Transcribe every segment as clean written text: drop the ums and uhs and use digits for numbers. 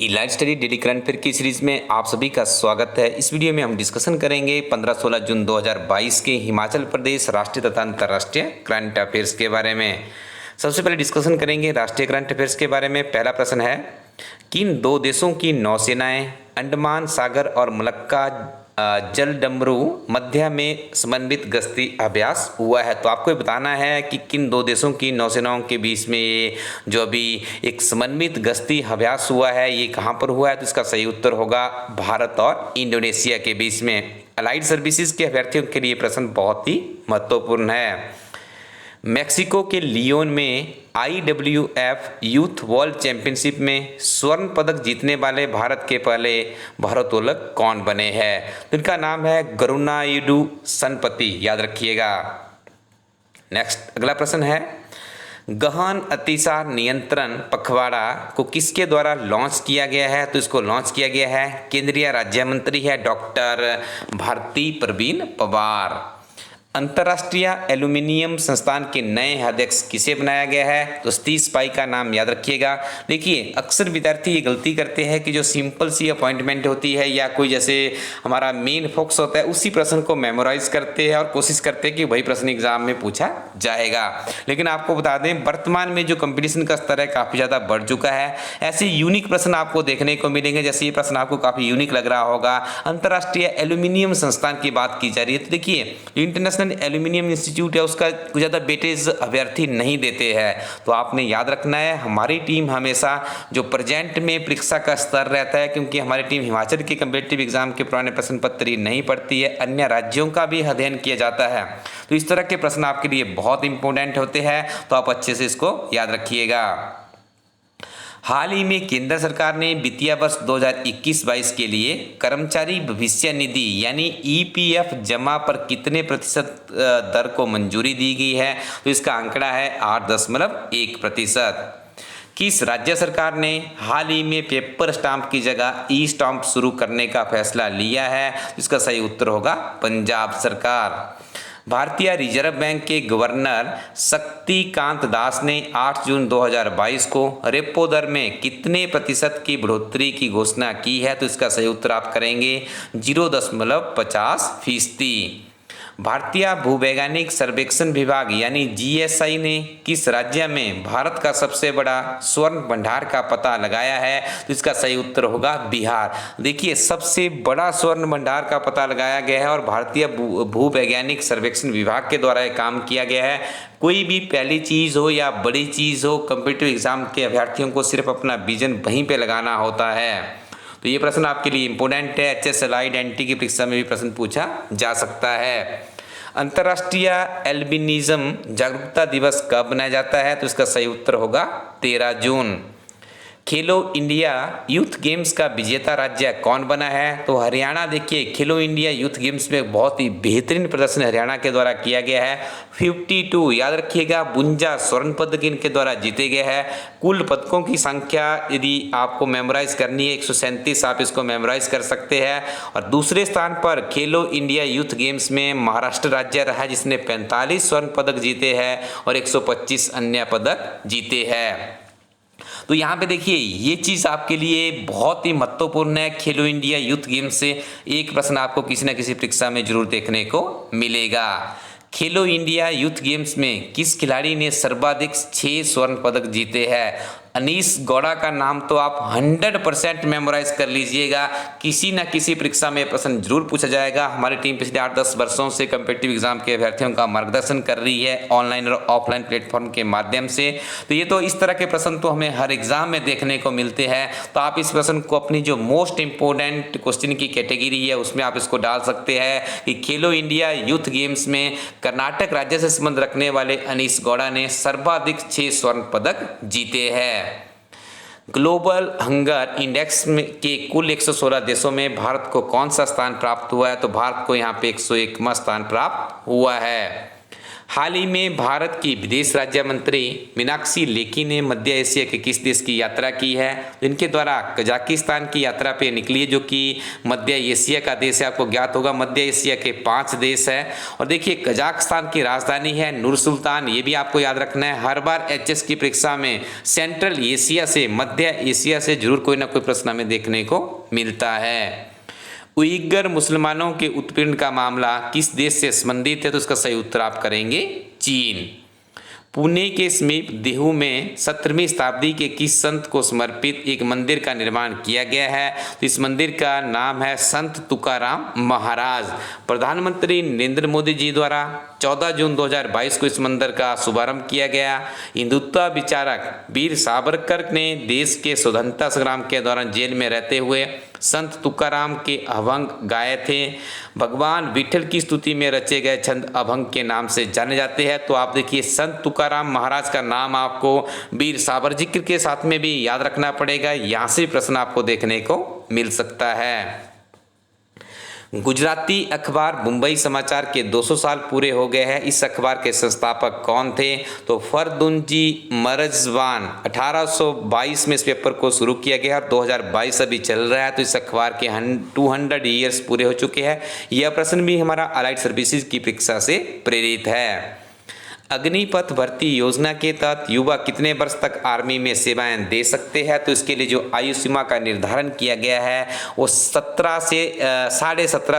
Elite study daily current affair की series में आप सभी का स्वागत है। इस वीडियो में हम डिस्कशन करेंगे 15-16 जून 2022 के हिमाचल प्रदेश राष्ट्रीय तथा अंतर्राष्ट्रीय करंट अफेयर्स के बारे में। सबसे पहले डिस्कशन करेंगे राष्ट्रीय करंट अफेयर्स के बारे में। पहला प्रश्न है, किन दो देशों की नौसेनाएं अंडमान सागर और मलक्का जलडमरू मध्य में समन्वित गश्ती अभ्यास हुआ है? तो आपको बताना है कि किन दो देशों की नौसेनाओं के बीच में ये जो अभी एक समन्वित गश्ती अभ्यास हुआ है ये कहाँ पर हुआ है? तो इसका सही उत्तर होगा भारत और इंडोनेशिया के बीच में। अलाइड सर्विसेज के अभ्यर्थियों के लिए प्रश्न बहुत ही महत्वपूर्ण है। मैक्सिको के लियोन में IWF यूथ वर्ल्ड चैंपियनशिप में स्वर्ण पदक जीतने वाले भारत के पहले भारोत्तोलक कौन बने हैं? तो इनका नाम है गरुनायुडु सनपति, याद रखिएगा। नेक्स्ट अगला प्रश्न है, गहन अतिसार नियंत्रण पखवाड़ा को किसके द्वारा लॉन्च किया गया है? तो इसको लॉन्च किया गया है केंद्रीय राज्य मंत्री है डॉक्टर भारती प्रवीण पवार। अंतर्राष्ट्रीय एल्यूमिनियम संस्थान के नए अध्यक्ष किसे बनाया गया है? तो सतीश पाई का नाम याद रखिएगा। देखिए अक्सर विद्यार्थी ये गलती करते हैं कि जो सिंपल सी अपॉइंटमेंट होती है या कोई जैसे हमारा मेन फोकस होता है उसी प्रश्न को मेमोराइज करते हैं और कोशिश करते हैं कि वही प्रश्न एग्जाम में पूछा जाएगा। लेकिन आपको बता दें वर्तमान में जो कंपटीशन का स्तर है काफ़ी ज़्यादा बढ़ चुका है। ऐसे यूनिक प्रश्न आपको देखने को मिलेंगे। जैसे ये प्रश्न आपको काफ़ी यूनिक लग रहा होगा, अंतर्राष्ट्रीय एल्यूमिनियम संस्थान की बात की जा रही है। तो देखिए इंटरनेशनल एल्यूमिनियम इंस्टीट्यूट है उसका कुछ ज़्यादा वेटेज अभ्यर्थी नहीं देते हैं। तो आपने याद रखना है हमारी टीम हमेशा जो प्रेजेंट में परीक्षा का स्तर रहता है, क्योंकि हमारी टीम हिमाचल के कम्पिटिटिव एग्जाम के पुराने प्रश्न पत्र ही नहीं पढ़ती है, अन्य राज्यों का भी अध्ययन किया जाता है। तो इस तरह के प्रश्न आपके लिए बहुत इंपॉर्टेंट होते हैं, तो आप अच्छे से इसको याद रखिएगा। हाल ही में केंद्र सरकार ने वित्तीय वर्ष 2021-22 के लिए कर्मचारी भविष्य निधि यानी EPF जमा पर कितने प्रतिशत दर को मंजूरी दी गई है? तो इसका आंकड़ा है 8.1%। किस राज्य सरकार ने हाल ही में पेपर स्टाम्प की जगह ई-स्टाम्प शुरू करने का फैसला लिया है? इसका सही उत्तर होगा पंजाब सरकार। भारतीय रिजर्व बैंक के गवर्नर शक्तिकांत दास ने 8 जून 2022 को रेपो दर में कितने प्रतिशत की बढ़ोतरी की घोषणा की है? तो इसका सही उत्तर आप करेंगे 0.50%। भारतीय भूवैज्ञानिक सर्वेक्षण विभाग यानी GSI ने किस राज्य में भारत का सबसे बड़ा स्वर्ण भंडार का पता लगाया है? तो इसका सही उत्तर होगा बिहार। देखिए सबसे बड़ा स्वर्ण भंडार का पता लगाया गया है और भारतीय भूवैज्ञानिक सर्वेक्षण विभाग के द्वारा यह काम किया गया है। कोई भी पहली चीज़ हो या बड़ी चीज़ हो, कम्पिटिटिव एग्जाम के अभ्यर्थियों को सिर्फ अपना विजन वहीं पर लगाना होता है। तो ये प्रश्न आपके लिए इंपॉर्टेंट है। HS अलाइड NT की परीक्षा में भी प्रश्न पूछा जा सकता है। अंतर्राष्ट्रीय एल्बिनिज्म जागरूकता दिवस कब मनाया जाता है? तो इसका सही उत्तर होगा 13 जून। खेलो इंडिया यूथ गेम्स का विजेता राज्य कौन बना है? तो हरियाणा। देखिए खेलो इंडिया यूथ गेम्स में बहुत ही बेहतरीन प्रदर्शन हरियाणा के द्वारा किया गया है। 52 याद रखिएगा 52 स्वर्ण पदक इनके द्वारा जीते गए हैं। कुल पदकों की संख्या यदि आपको मेमोराइज करनी है 137, आप इसको मेमोराइज कर सकते हैं। और दूसरे स्थान पर खेलो इंडिया यूथ गेम्स में महाराष्ट्र राज्य रहा जिसने 45 स्वर्ण पदक जीते हैं और 125 अन्य पदक जीते हैं। तो यहाँ पे देखिए ये चीज़ आपके लिए बहुत ही महत्वपूर्ण है। खेलो इंडिया यूथ गेम्स से एक प्रश्न आपको किसी न किसी परीक्षा में जरूर देखने को मिलेगा। खेलो इंडिया यूथ गेम्स में किस खिलाड़ी ने सर्वाधिक 6 स्वर्ण पदक जीते हैं? अनीश गौड़ा का नाम तो आप 100% मेमोराइज कर लीजिएगा। किसी न किसी परीक्षा में प्रश्न जरूर पूछा जाएगा। हमारी टीम पिछले 8-10 वर्षों से कम्पिटिटिव एग्जाम के अभ्यर्थियों का मार्गदर्शन कर रही है ऑनलाइन और ऑफलाइन प्लेटफॉर्म के माध्यम से। तो ये तो इस तरह के प्रश्न तो हमें हर एग्जाम में देखने को मिलते हैं। तो आप इस प्रश्न को अपनी जो मोस्ट इंपॉर्टेंट क्वेश्चन की कैटेगरी है उसमें आप इसको डाल सकते हैं कि खेलो इंडिया यूथ गेम्स में कर्नाटक राज्य से संबंध रखने वाले अनीश गौड़ा ने सर्वाधिक 6 स्वर्ण पदक जीते हैं। ग्लोबल हंगर इंडेक्स में के कुल 116 देशों में भारत को कौन सा स्थान प्राप्त हुआ है? तो भारत को यहाँ पे 101वां स्थान प्राप्त हुआ है। हाल ही में भारत की विदेश राज्य मंत्री मीनाक्षी लेखी ने मध्य एशिया के किस देश की यात्रा की है? इनके द्वारा कजाकिस्तान की यात्रा पे निकली है, जो कि मध्य एशिया का देश है। आपको ज्ञात होगा मध्य एशिया के 5 देश है। और देखिए कजाकिस्तान की राजधानी है नूर सुल्तान, ये भी आपको याद रखना है। हर बार एचएस की परीक्षा में सेंट्रल एशिया से, मध्य एशिया से जरूर कोई ना कोई प्रश्न हमें देखने को मिलता है। उइगर मुसलमानों के उत्पीड़न का मामला किस देश से संबंधित है? तो इसका सही उत्तर आप करेंगे चीन। पुणे के समीप देहू में 17वीं शताब्दी के किस संत को समर्पित एक मंदिर का निर्माण किया गया है? तो इस मंदिर का नाम है संत तुकाराम महाराज। प्रधानमंत्री नरेंद्र मोदी जी द्वारा 14 जून 2022 को इस मंदिर का शुभारंभ किया गया। हिंदुत्व विचारक वीर सावरकर ने देश के स्वतंत्रता संग्राम के दौरान जेल में रहते हुए संत तुकाराम के अभंग गाए थे। भगवान विठल की स्तुति में रचे गए छंद अभंग के नाम से जाने जाते हैं। तो आप देखिए संत तुकाराम महाराज का नाम आपको वीर सावरकर के साथ में भी याद रखना पड़ेगा। यहाँ से प्रश्न आपको देखने को मिल सकता है। गुजराती अखबार मुंबई समाचार के 200 साल पूरे हो गए हैं। इस अखबार के संस्थापक कौन थे? तो फरदुनजी मरजवान। 1822 में इस पेपर को शुरू किया गया और 2022 अभी चल रहा है। तो इस अखबार के 200 ईयर्स पूरे हो चुके हैं। यह प्रश्न भी हमारा अलाइड सर्विसेज की परीक्षा से प्रेरित है। अग्निपथ भर्ती योजना के तहत युवा कितने वर्ष तक आर्मी में सेवाएं दे सकते हैं? तो इसके लिए जो आयु सीमा का निर्धारण किया गया है वो 17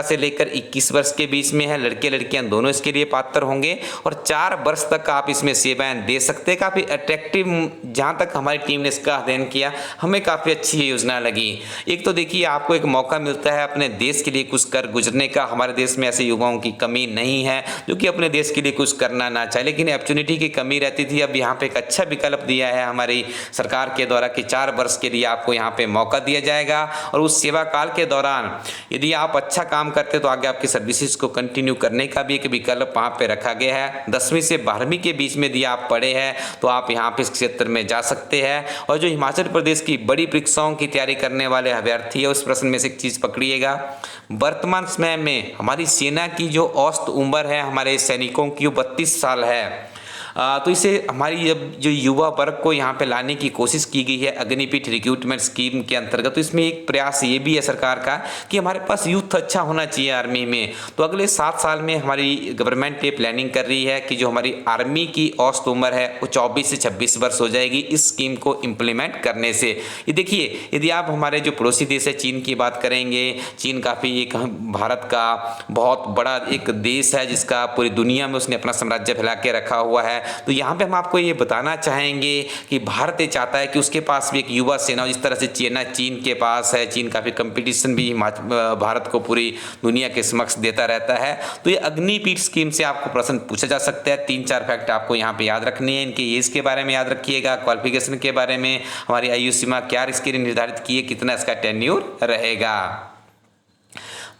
से लेकर 21 वर्ष के बीच में है। लड़के लड़कियां दोनों इसके लिए पात्र होंगे और 4 वर्ष तक आप इसमें सेवाएं दे सकते हैं। काफ़ी अट्रैक्टिव, जहाँ तक हमारी टीम ने इसका अध्ययन किया हमें काफ़ी अच्छी योजना लगी। एक तो देखिए आपको एक मौका मिलता है अपने देश के लिए कुछ कर गुजरने का। हमारे देश में ऐसे युवाओं की कमी नहीं है जो कि अपने देश के लिए कुछ करना ना चाहे, लेकिन अपॉर्चुनिटी की कमी रहती थी। अब यहाँ पे एक अच्छा विकल्प दिया है हमारी सरकार के द्वारा कि 4 वर्ष के लिए आपको यहाँ पे मौका दिया जाएगा और उस सेवा काल के दौरान यदि आप अच्छा काम करते तो आगे आपकी सर्विसेज को कंटिन्यू करने का भी एक विकल्प वहाँ पे रखा गया है। 10वीं से 12वीं के बीच में यदि आप पढ़े हैं तो आप यहाँ पे इस क्षेत्र में जा सकते हैं। और जो हिमाचल प्रदेश की बड़ी परीक्षाओं की तैयारी करने वाले अभ्यर्थी है उस प्रश्न में से एक चीज़ पकड़िएगा। वर्तमान समय में हमारी सेना की जो औसत उम्र है हमारे सैनिकों की वो 32 साल है। तो इसे हमारी जब जो युवा वर्ग को यहाँ पे लाने की कोशिश की गई है अग्निपीठ रिक्रूटमेंट स्कीम के अंतर्गत, तो इसमें एक प्रयास ये भी है सरकार का कि हमारे पास यूथ अच्छा होना चाहिए आर्मी में। तो अगले 7 साल में हमारी गवर्नमेंट ये प्लानिंग कर रही है कि जो हमारी आर्मी की औसत उम्र है वो 24 से 26 वर्ष हो जाएगी इस स्कीम को इम्प्लीमेंट करने से। ये देखिए यदि आप हमारे जो पड़ोसी देश है चीन की बात करेंगे, चीन काफ़ी एक भारत का बहुत बड़ा एक देश है जिसका पूरी दुनिया में उसने अपना साम्राज्य फैला के रखा हुआ है। तो यहाँ पे हम आपको ये बताना चाहेंगे कि भारत ये चाहता है कि उसके पास भी एक युवा सेना, जिस तरह से चीन के पास है। चीन काफ़ी कंपटीशन भी भारत को पूरी दुनिया के समक्ष देता रहता है। तो ये अग्निपीठ स्कीम से आपको प्रश्न पूछा जा सकता है। 3-4 फैक्ट आपको यहाँ पे याद रखनी है। इनके एज के बारे में याद रखिएगा, क्वालिफिकेशन के बारे में, हमारी आयु सीमा क्या इसके लिए निर्धारित की है, कितना इसका टेन्योर रहेगा।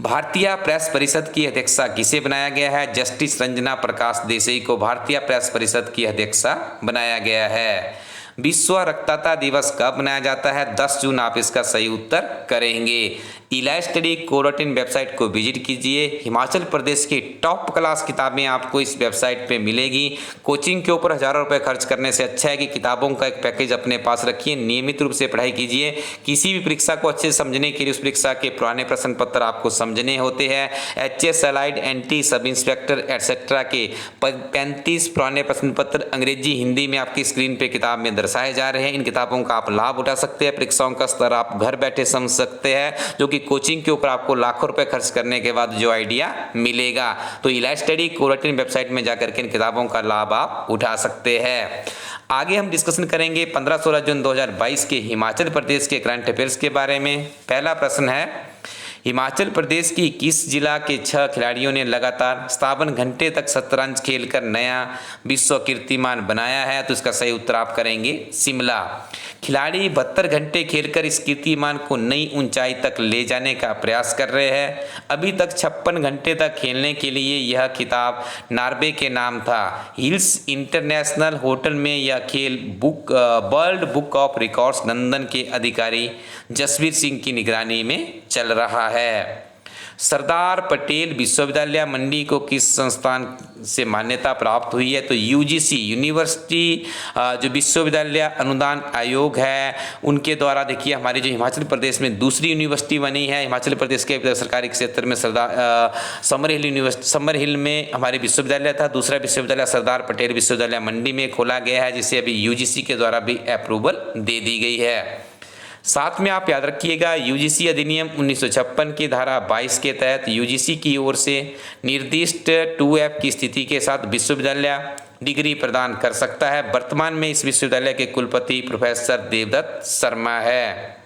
भारतीय प्रेस परिषद की अध्यक्षा किसे बनाया गया है? जस्टिस रंजना प्रकाश देसाई को भारतीय प्रेस परिषद की अध्यक्षा बनाया गया है। विश्व रक्तदाता दिवस कब मनाया जाता है? 10 जून आप इसका सही उत्तर करेंगे। इलाज स्टडी कोरोटिन वेबसाइट को विजिट कीजिए। हिमाचल प्रदेश की टॉप क्लास किताबें आपको इस वेबसाइट पे मिलेगी। कोचिंग के ऊपर हज़ारों रुपए खर्च करने से अच्छा है कि किताबों का एक पैकेज अपने पास रखिए, नियमित रूप से पढ़ाई कीजिए। किसी भी परीक्षा को अच्छे से समझने के लिए उस परीक्षा के पुराने प्रश्न पत्र आपको समझने होते हैं। HS allied anti sub inspector etcetera के 35 पुराने प्रश्न पत्र अंग्रेजी हिंदी में आपकी स्क्रीन पे किताब में दर्शाए जा रहे हैं। इन किताबों का आप लाभ उठा सकते हैं। परीक्षाओं का स्तर आप घर बैठे समझ सकते हैं, जो कि कोचिंग के ऊपर आपको लाखों रुपए खर्च करने के बाद जो आइडिया मिलेगा। तो इलाज स्टडी कोरोटिन वेबसाइट में जाकर के इन किताबों का लाभ आप उठा सकते हैं। आगे हम डिस्कशन करेंगे 15-16 जून 2022 के हिमाचल प्रदेश के करंट अफेयर्स के बारे में। पहला प्रश्न है, हिमाचल प्रदेश की किस जिला के 6 खिलाड़ियों ने लगातार 57 घंटे तक शतरंज खेलकर नया विश्व कीर्तिमान बनाया है? तो इसका सही उत्तर आप करेंगे शिमला। खिलाड़ी 72 घंटे खेलकर इस कीर्तिमान को नई ऊंचाई तक ले जाने का प्रयास कर रहे हैं। अभी तक 56 घंटे तक खेलने के लिए यह खिताब नॉर्वे के नाम था। हिल्स इंटरनेशनल होटल में यह खेल world book of records London के अधिकारी जसवीर सिंह की निगरानी में चल रहा है। सरदार पटेल विश्वविद्यालय मंडी को किस संस्थान से मान्यता प्राप्त हुई है? तो यूजीसी यूनिवर्सिटी जो विश्वविद्यालय अनुदान आयोग है उनके द्वारा देखिए हमारे जो हिमाचल प्रदेश में दूसरी यूनिवर्सिटी बनी है। हिमाचल प्रदेश के सरकारी क्षेत्र में समर हिल में हमारे विश्वविद्यालय था, दूसरा विश्वविद्यालय सरदार पटेल विश्वविद्यालय मंडी में खोला गया है, जिसे अभी यूजीसी के द्वारा भी अप्रूवल दे दी गई है। साथ में आप याद रखिएगा यूजीसी अधिनियम 1956 की धारा 22 के तहत यूजीसी की ओर से निर्दिष्ट 2F की स्थिति के साथ विश्वविद्यालय डिग्री प्रदान कर सकता है। वर्तमान में इस विश्वविद्यालय के कुलपति प्रोफेसर देवदत्त शर्मा है।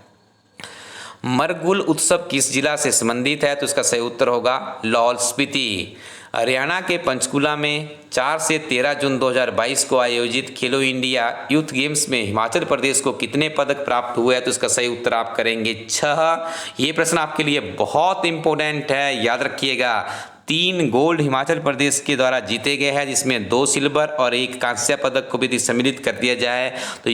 मरगुल उत्सव किस जिला से संबंधित है? तो इसका सही उत्तर होगा लाहौल स्पीति। हरियाणा के पंचकुला में 4 से 13 जून 2022 को आयोजित खेलो इंडिया यूथ गेम्स में हिमाचल प्रदेश को कितने पदक प्राप्त हुए हैं? तो इसका सही उत्तर आप करेंगे 6। ये प्रश्न आपके लिए बहुत इंपॉर्टेंट है, याद रखिएगा। 3 गोल्ड हिमाचल प्रदेश के द्वारा जीते गए हैं, जिसमें 2 सिल्वर और 1 कांस्य पदक को भी यदि सम्मिलित कर दिया जाए तो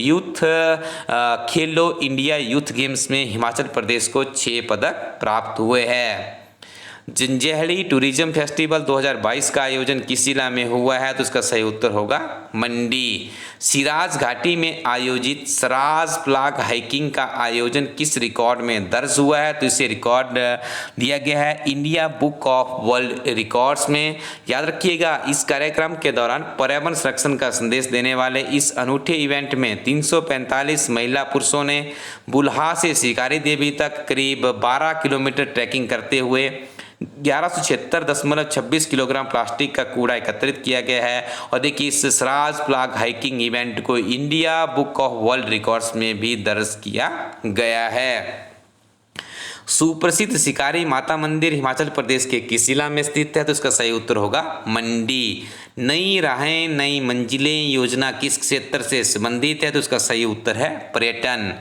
खेलो इंडिया यूथ गेम्स में हिमाचल प्रदेश को 6 पदक प्राप्त हुए हैं। जंजैहली टूरिज्म फेस्टिवल 2022 का आयोजन किस जिला में हुआ है? तो इसका सही उत्तर होगा मंडी। सिराज घाटी में आयोजित सराज फ्लैग हाइकिंग का आयोजन किस रिकॉर्ड में दर्ज हुआ है? तो इसे रिकॉर्ड दिया गया है India book of world records में। याद रखिएगा इस कार्यक्रम के दौरान पर्यावरण संरक्षण का संदेश देने वाले इस अनूठे इवेंट में 345 महिला पुरुषों ने बुल्हा से शिकारी देवी तक करीब 12 किलोमीटर ट्रैकिंग करते हुए 1176.26 किलोग्राम प्लास्टिक का कूड़ा एकत्रित किया गया है। और देखिए इस सराज फ्लैग हाइकिंग इवेंट को India book of world records में भी दर्ज किया गया है। सुप्रसिद्ध शिकारी माता मंदिर हिमाचल प्रदेश के किस जिला में स्थित है? तो इसका सही उत्तर होगा मंडी। नई राहें नई मंजिलें योजना किस क्षेत्र से संबंधित है? तो इसका सही उत्तर है पर्यटन।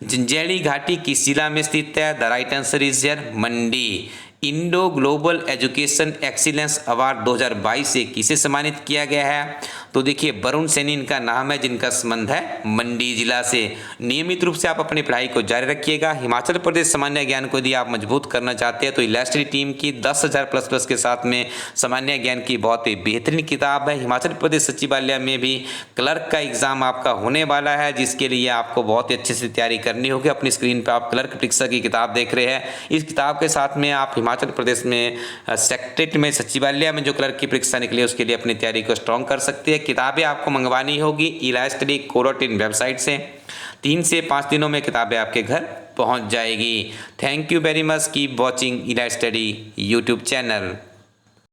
जंजैहली घाटी किस जिला में स्थित है? The right answer is here Mandi. Indo global education excellence award 2022 से किसे सम्मानित किया गया है? तो देखिए वरुण सैनी इनका नाम है, जिनका संबंध है मंडी जिला से। नियमित रूप से आप अपनी पढ़ाई को जारी रखिएगा। हिमाचल प्रदेश सामान्य ज्ञान को यदि आप मजबूत करना चाहते हैं तो इलास्ट्री टीम की 10,000 प्लस के साथ में सामान्य ज्ञान की बहुत ही बेहतरीन किताब है। हिमाचल प्रदेश सचिवालय में भी क्लर्क का एग्जाम आपका होने वाला है, जिसके लिए आपको बहुत ही अच्छे से तैयारी करनी होगी। अपनी स्क्रीन पर आप क्लर्क परीक्षा की किताब देख रहे हैं। इस किताब के साथ में आप हिमाचल प्रदेश में सेक्रेटरीट में सचिवालय में जो क्लर्क की परीक्षा निकली है उसके लिए अपनी तैयारी को स्ट्रॉन्ग कर सकते हैं। किताबें आपको मंगवानी होगी इलास्ट्री कोरोटिन वेबसाइट से। 3 से 5 दिनों में किताबें आपके घर पहुंच जाएगी। Thank you very much. Keep watching इलास्ट्री यूट्यूब चैनल।